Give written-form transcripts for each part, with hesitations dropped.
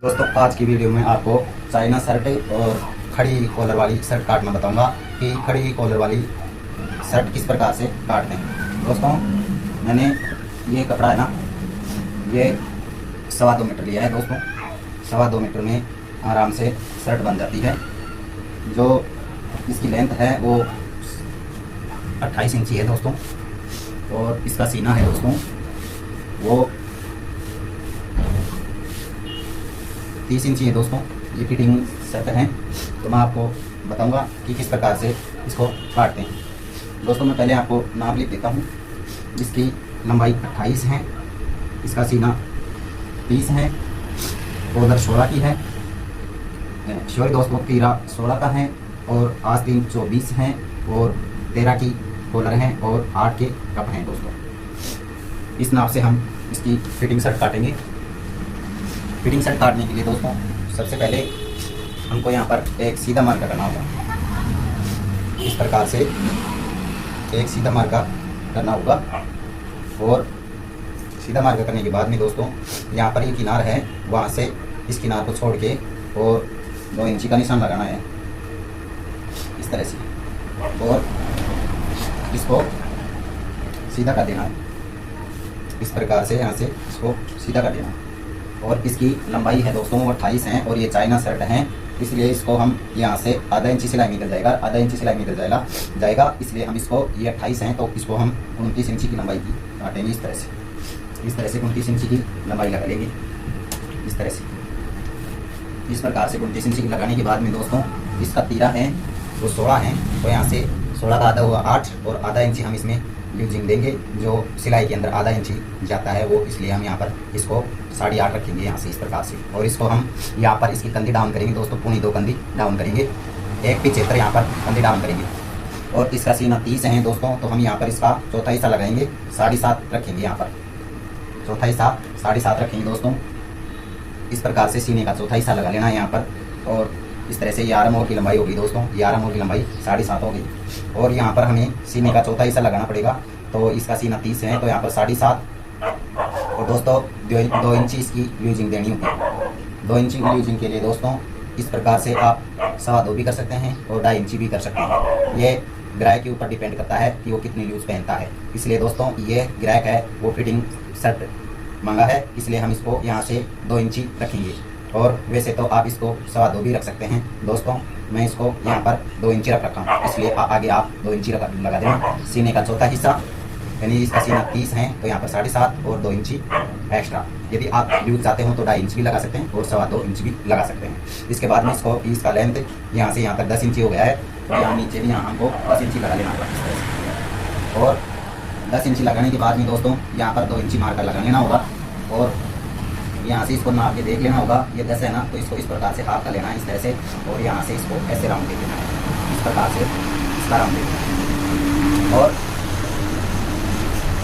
दोस्तों आज की वीडियो में आपको चाइना शर्ट और खड़ी कॉलर वाली शर्ट काटना बताऊंगा कि खड़ी कॉलर वाली शर्ट किस प्रकार से काटते हैं। दोस्तों मैंने ये कपड़ा है ना, ये 2.25 मीटर लिया है। दोस्तों 2.25 मीटर में आराम से शर्ट बन जाती है। जो इसकी लेंथ है वो 28 इंची है दोस्तों, और इसका सीना है दोस्तों वो 30 इंची है। दोस्तों ये फिटिंग शर्ट है, तो मैं आपको बताऊंगा कि किस प्रकार से इसको काटते हैं। दोस्तों मैं पहले आपको नाप लिख देता हूँ। इसकी लंबाई 28 है, इसका सीना 30 है, कॉलर 16 की है, सॉरी दोस्तों तीरा 16 का है, और आस्तीन 24 हैं, और 13 की कॉलर हैं, और 8 के कप हैं। दोस्तों इस नाप से हम इसकी फिटिंग शर्ट काटेंगे। फिटिंग शर्ट काटने के लिए दोस्तों सबसे पहले हमको यहाँ पर एक सीधा मार्का करना होगा। इस प्रकार से एक सीधा मार्का करना होगा, और सीधा मार्का करने के बाद में दोस्तों यहाँ पर ये किनार है, वहाँ से इस किनार को छोड़ के और 2 इंची का निशान लगाना है इस तरह से, और इसको सीधा कर देना है। इस प्रकार से यहाँ से इसको सीधा कर देना है। और इसकी लंबाई है दोस्तों 28 है, और ये चाइना शर्ट है, इसलिए इसको हम यहाँ से आधा इंची सिलाई मीटर जाएगा, आधा इंची सिलाई मीटर जाएगा। इसलिए हम इसको, ये 28 है तो इसको हम 29 इंची की लंबाई की काटेंगे। इस तरह से 29 इंची की लंबाई लगा लेंगे इस तरह से। इस प्रकार से 29 इंची की लगाने के बाद में दोस्तों इसका तीरा है वो 16 है, तो यहाँ से 16 का आधा हुआ 8, और आधा इंची हम इसमें यूजिंग देंगे। जो सिलाई के अंदर आधा इंची जाता है वो, इसलिए हम यहाँ पर इसको 8.5 रखेंगे यहाँ से इस प्रकार से। और इसको हम यहाँ पर इसकी कंधी डाउन करेंगे दोस्तों, पूरी 2 कंधी डाउन करेंगे, 1.75 यहाँ पर कंधी डाउन करेंगे। और इसका सीना 30 है दोस्तों, तो हम यहाँ पर इसका चौथा हिस्सा लगाएंगे, 7.5 रखेंगे यहाँ पर, चौथा हिस्सा 7.5 रखेंगे दोस्तों। इस प्रकार से सीने का चौथा हिस्सा लगा लेना है यहाँ पर। और इस तरह से 11 मोड़ की लंबाई होगी दोस्तों, 11 मोड़ की लंबाई 7.5 होगी। और यहाँ पर हमें सीने का चौथा हिस्सा लगाना पड़ेगा, तो इसका सीना 30 है, तो यहाँ पर 7.5। और दोस्तों 2 इंची इसकी यूजिंग देनी होगी। 2 इंची की यूजिंग के लिए दोस्तों इस प्रकार से आप 2.25 भी कर सकते हैं और 2.5 इंची भी कर सकते हैं। ये ग्राहक के ऊपर डिपेंड करता है कि वो कितनी लूज पहनता है। इसलिए दोस्तों ये ग्राहक है वो फिटिंग शर्ट मांगा है, इसलिए हम इसको यहाँ से 2 इंची रखेंगे। और वैसे तो आप इसको 2.25 भी रख सकते हैं दोस्तों, मैं इसको यहाँ पर 2 इंची रखा हूँ, इसलिए आगे आप 2 इंची लगा देना। सीने का चौथा हिस्सा यानी इसका सीना 30 है, तो यहाँ पर 7.5 और 2 इंची एक्स्ट्रा। यदि आप यूज चाहते हो तो 2.5 इंच भी लगा सकते हैं और 2.25 इंच भी लगा सकते हैं। इसके बाद में इसका लेंथ यहाँ से यहाँ तक 10 इंची हो गया है, तो यहाँ नीचे भी यहाँ हमको 10 इंची लगा लेना होगा। और 10 इंची लगाने के बाद में दोस्तों यहाँ पर 2 इंची मार्कर लगा लेना होगा, और यहाँ से इसको नाप के देख लेना होगा। ये 10 है ना, तो इसको इस प्रकार से हाथ कर लेना है इस तरह से, और यहाँ से इसको ऐसे राउंड दे देना है इस प्रकार से, इसका राउंड दे देना है। और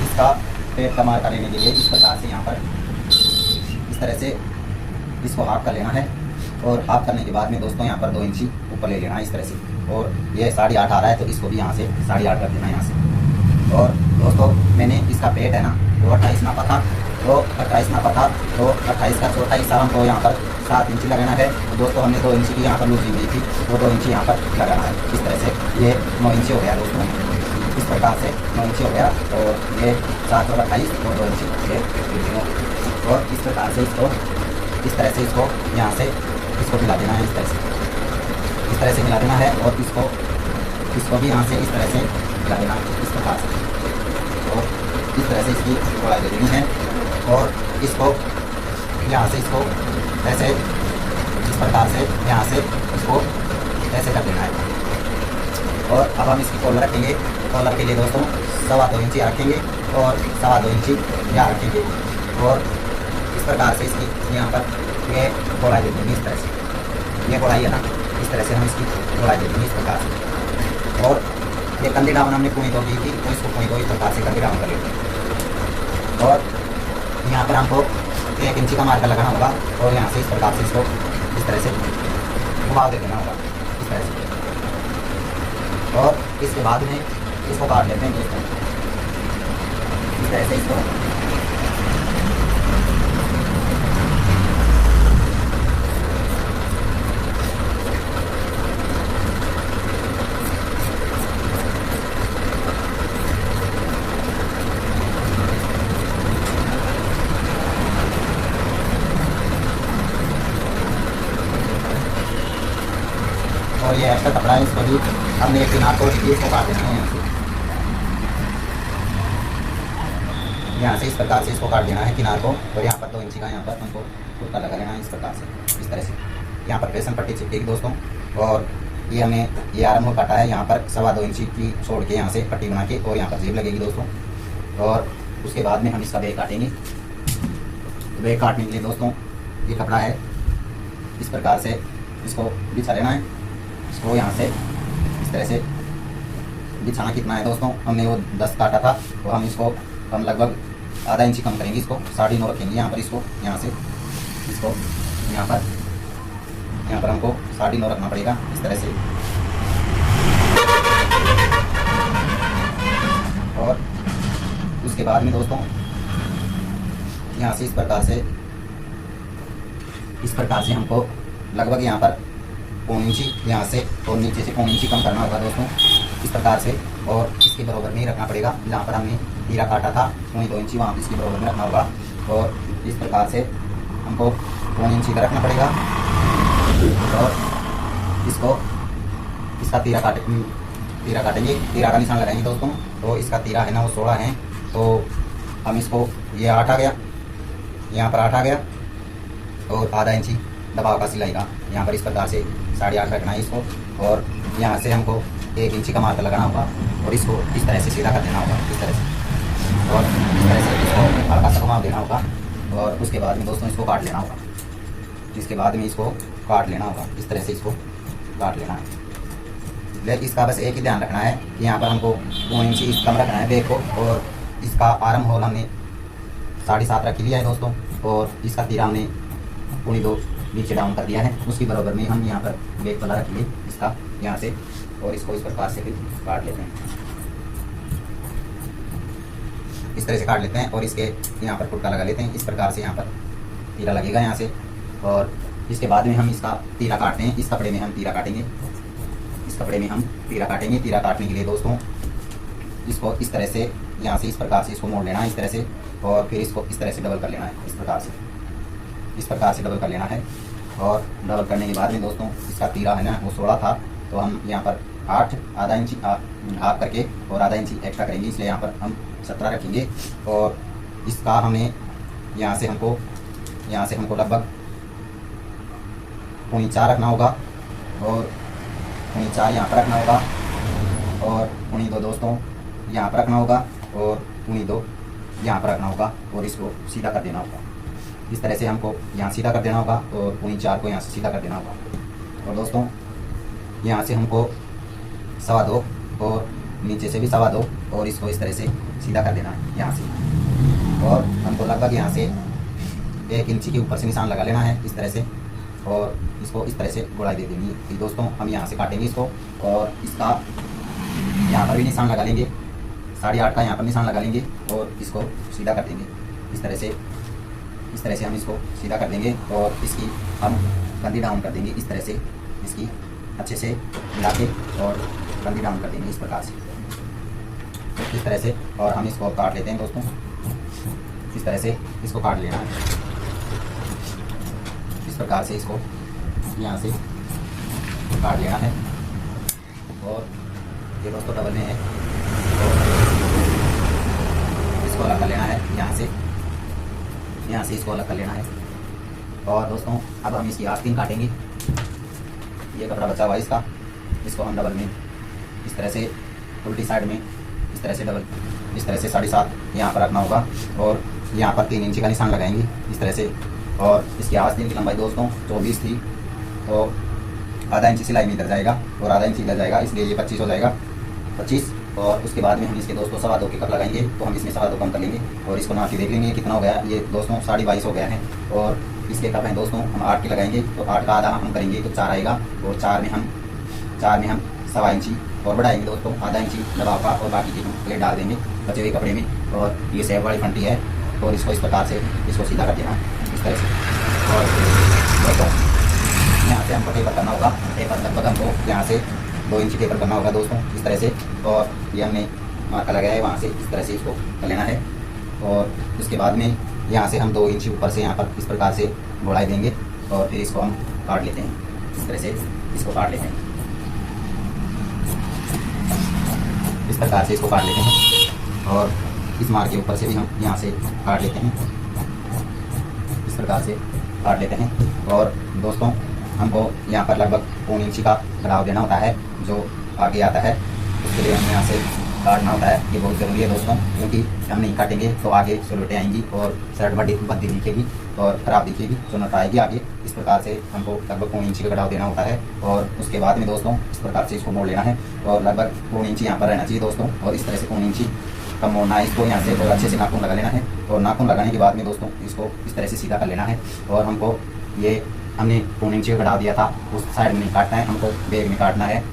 इसका पेट का मार्का लेने के लिए इस प्रकार से यहाँ पर इस तरह से इसको हाफ कर लेना है। और हाफ करने के बाद में दोस्तों यहाँ पर 2 इंची ऊपर ले लेना है इस तरह से, और ये 8.5 आ रहा है, तो इसको भी यहाँ से 8.5 कर देना है यहाँ से। और दोस्तों मैंने इसका पेट है ना वो 28 नापा था, तो 28 नापा था, तो 28 का चौथा हिस्सा हमको यहाँ पर 7 इंची लगाना है। तो दोस्तों हमने 2 इंची की यहाँ पर लूजिंग दी थी, वो 2 इंची यहाँ पर लगाना है इस तरह से। ये 9 इंची हो गया दोस्तों, इस प्रकार से 9 इंची हो गया, और ये 7 और 28 और 2 इंची ये लूजिंग हो। और इस प्रकार से इसको इस तरह से इसको यहाँ से इसको मिला देना है इस तरह से मिला देना है। और इसको भी यहाँ से इस तरह से मिला देना है इस प्रकार से, और इस तरह से इसकी गोलाई दे देनी है। और इसको यहाँ से इसको ऐसे इस प्रकार से यहाँ से इसको ऐसे कर देना है। और अब हम इसकी कॉलर रखेंगे। कॉलर के लिए दोस्तों 2.25 इंची रखेंगे और 2.25 इंची यहाँ रखेंगे, और इस प्रकार से इसकी यहाँ पर ये गोलाई दे देंगे इस तरह से। ये गोलाई है ना, इस तरह से हम इसकी गोलाई दे देंगे इस प्रकार से। और ये कंधी डाउन हमने पूरी 2 की थी, तो इसको पूरी 2 इस प्रकार से कंधी डाउन कर लेंगे। और यहाँ पर हमको 1 इंची का मार्कर लगाना होगा, और यहाँ से इस प्रकार से इसको इस तरह से घुमाव दे देना होगा इस तरह से। और इसके बाद में इसको काट लेते हैं दोस्तों इस तरह से। इसको और ये एक्स्ट्रा कपड़ा है इसको भी हमने एक किनार को इसको काट देना है यहाँ से इस प्रकार से इसको काट देना है किनार को। और यहाँ पर 2 इंची का यहाँ पर हमको कुर्ता लगा लेना है इस प्रकार से, इस तरह से। यहाँ पर प्रेशन पट्टी चिपकेगी दोस्तों। और ये हमने ये आर्म होल काटा है, यहाँ पर 2.25 इंची की छोड़ के यहाँ से पट्टी बना के और यहाँ पर जेब लगेगी दोस्तों। और उसके बाद में हम इसका बैग काटेंगे। बैग काटने के लिए दोस्तों ये कपड़ा है, इस प्रकार से इसको बिछा लेना है। इसको यहाँ से इस तरह से बिछाना कितना है दोस्तों, हमने वो 10 काटा था तो हम लगभग आधा इंची कम करेंगे, इसको 9.5 रखेंगे यहाँ पर। इसको यहाँ से इसको यहाँ पर हमको 9.5 रखना पड़ेगा इस तरह से। और उसके बाद में दोस्तों यहाँ से इस प्रकार से हमको लगभग यहाँ पर 1 इंची यहाँ से और नीचे से 1 इंची कम करना होगा दोस्तों इस प्रकार से। और इसके बराबर में ही रखना पड़ेगा, जहाँ पर हमने तीरा काटा था 2 इंची वहाँ इसके बराबर में रखना होगा। और इस प्रकार से हमको 1 इंची का रखना पड़ेगा। और इसका तीरा काटेंगे, तीरा का निशान लगाएंगे दोस्तों। तो इसका तीरा है ना वो 16 है, तो हम इसको ये 8 आ गया, यहाँ पर 8 आ गया और आधा इंची दबाव का सिलाई का यहाँ पर इस प्रकार से 8.5 रखना है इसको। और यहाँ से हमको 1 इंची का मार्कर लगाना होगा और इसको इस तरह से सीधा कर देना होगा, इस तरह से। और इस तरह से इसको हल्का सा घुमा देना होगा। और उसके बाद में दोस्तों इसको काट लेना होगा, इसके बाद में इसको काट लेना होगा, इस तरह से इसको काट लेना है। लेकिन इसका बस एक ही ध्यान रखना है कि यहाँ पर हमको 2 इंची कम रखना है बैग को। और इसका आर्म होल हमने 7.5 रख लिया है दोस्तों। और इसका तीरा हमने 2.25 नीचे डाउन कर दिया है, उसकी बराबर में हम यहाँ पर बैग वाला रखेंगे इसका यहाँ से। और इसको इस प्रकार से फिर काट लेते हैं, इस तरह से काट लेते हैं। और इसके यहाँ पर फुटका लगा लेते हैं, इस प्रकार से यहाँ पर तीरा लगेगा यहाँ से। और इसके बाद में हम इसका तीरा काटते हैं, इस कपड़े में हम तीरा काटेंगे, इस कपड़े में हम तीरा काटेंगे। तीरा काटने के लिए दोस्तों इसको इस तरह से यहाँ से इस प्रकार से इसको मोड़ लेना है इस तरह से। और फिर इसको इस तरह से डबल कर लेना है, इस प्रकार से डबल कर लेना है। और डबल करने के बाद में दोस्तों इसका तीरा है ना वो 16 था, तो हम यहाँ पर 8 आधा इंची हाफ करके और आधा इंची एक्स्ट्रा करेंगे, इसलिए यहाँ पर हम 17 रखेंगे। और इसका हमने यहाँ से हमको लगभग 4.5 रखना होगा और 4.5 यहाँ पर रखना होगा और 2.2 दोस्तों यहाँ पर रखना होगा और 2.2 यहाँ पर रखना होगा। और इसको सीधा कर देना होगा, इस तरह से हमको यहाँ सीधा कर देना होगा और 4.5 को यहाँ से सीधा कर देना होगा। और दोस्तों यहाँ से हमको 2.25 और नीचे से भी 2.25 और इसको इस तरह से सीधा कर देना है यहाँ से। और हमको लगभग यहाँ से 1 इंची के ऊपर से निशान लगा लेना है इस तरह से। और इसको इस तरह से गुड़ाई दे देंगे। फिर दोस्तों हम यहाँ से काटेंगे इसको और इसका यहाँ पर भी निशान लगा लेंगे, 8.5 का यहाँ पर निशान लगा लेंगे और इसको सीधा कर देंगे इस तरह से हम इसको सीधा कर देंगे। और इसकी हम बंदी डाउन कर देंगे इस तरह से, इसकी अच्छे से मिला के और बंदी डाउन कर देंगे इस प्रकार से, इस तरह से। और हम इसको काट लेते हैं दोस्तों, इस तरह से इसको काट लेना है इस प्रकार से, इसको यहाँ से काट लेना है। और ये दोस्तों डबल में है, इसको अलग कर लेना है यहाँ से इसको अलग कर लेना है। और दोस्तों अब हम इसकी आस्तीन काटेंगे। ये कपड़ा बचा हुआ इसका, इसको हम डबल में इस तरह से उल्टी साइड में इस तरह से डबल इस तरह से 7.5 यहाँ पर रखना होगा। और यहाँ पर 3 इंची का निशान लगाएंगे इस तरह से। और इसकी आस्तीन की लंबाई दोस्तों 24 थी, तो आधा इंची सिलाई में इधर जाएगा और आधा इंची इधर जाएगा, इसलिए ये 25 हो जाएगा, 25। और उसके बाद में हम इसके दोस्तों 2.25 के कप लगाएंगे, तो हम इसमें 2.25 कम कर लेंगे और इसको नाप के देख लेंगे कितना हो गया। ये दोस्तों 22.5 हो गया है। और इसके कप हैं दोस्तों हम 8 के लगाएंगे, तो 8 का आधा हम करेंगे तो 4 आएगा। और 4 में हम 2.25 इंची और बढ़ाएंगे दोस्तों, आधा इंची दबाव का। और बाकी की हम प्लेट डाल देंगे बचे हुए कपड़े में। और ये सेब वाली फंटी है और इसको इस प्रकार से इसको सीधा कर देना इस तरह से। और दोस्तों यहाँ से हमको टेपर करना होगा, टेपर लगभग हमको यहाँ से 2 इंची टेपर करना होगा दोस्तों इस तरह से। और ये हमने मार्का लगाया है वहाँ से इस तरह से इसको कर लेना है। और उसके बाद में यहाँ से हम 2 इंची ऊपर से यहाँ पर इस प्रकार से घोड़ाई देंगे और फिर इसको हम काट लेते हैं इस तरह से, इसको काट लेते हैं इस प्रकार से इसको काट लेते हैं और इस मार के ऊपर से भी हम यहाँ से काट लेते हैं, इस प्रकार से काट लेते हैं। और दोस्तों हमको यहाँ पर लगभग 1 इंच का घड़ाव देना होता है, जो आगे आता है उसके लिए हमें यहाँ से काटना होता है। ये बहुत ज़रूरी है दोस्तों, क्योंकि हम नहीं काटेंगे तो आगे सुलवटें आएंगी और शर्ट बद्दी दिखेगी और ख़राब दिखेगी, चुनट आएगी आगे। इस प्रकार से हमको लगभग 1 इंच का घड़ाव देना होता है। और उसके बाद में दोस्तों इस प्रकार से इसको मोड़ लेना है और लगभग 1 इंच यहाँ पर रहना चाहिए दोस्तों। और इस तरह से 1 इंच का मोड़ना है इसको यहाँ से, और अच्छे से नाखून लगा लेना है। और नाखून लगाने के बाद में दोस्तों इसको इस तरह से सीधा कर लेना है। और हमको ये हमने 1 इंच का घड़ाव दिया था उस साइड में नहीं काटना है, हमको बैग में काटना है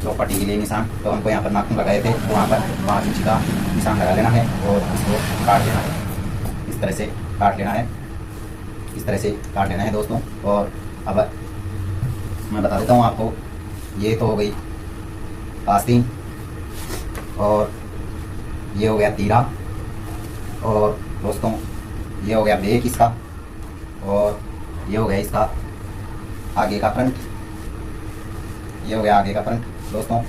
तो पट्टी के लिए निशान। तो हमको यहाँ पर नाखून लगाए थे तो वहाँ पर 5 इंच का निशान लगा लेना है और इसको काट लेना है, इस तरह से काट लेना है, इस तरह से काट लेना है दोस्तों। और अब मैं बता देता हूँ आपको, ये तो हो गई आस्तीन और ये हो गया तीरा, और दोस्तों ये हो गया बैक इसका, और ये हो गया इसका आगे का फ्रंट, ये हो गया आगे का फ्रंट। दोस्तों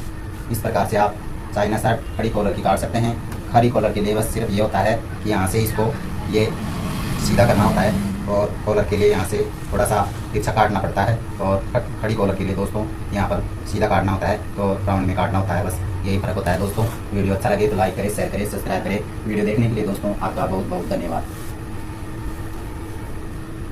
इस प्रकार से आप चाइना शर्ट खड़ी कॉलर की काट सकते हैं। खड़ी कॉलर के लिए बस सिर्फ ये होता है कि यहाँ से इसको ये सीधा करना होता है, और कॉलर के लिए यहाँ से थोड़ा सा तिरछा काटना पड़ता है, और खड़ी कॉलर के लिए दोस्तों यहाँ पर सीधा काटना होता है, तो राउंड में काटना होता है। बस यही फ़र्क होता है दोस्तों। वीडियो अच्छा लगे तो लाइक करें, शेयर करें, सब्सक्राइब करें। वीडियो देखने के लिए दोस्तों आपका बहुत बहुत धन्यवाद।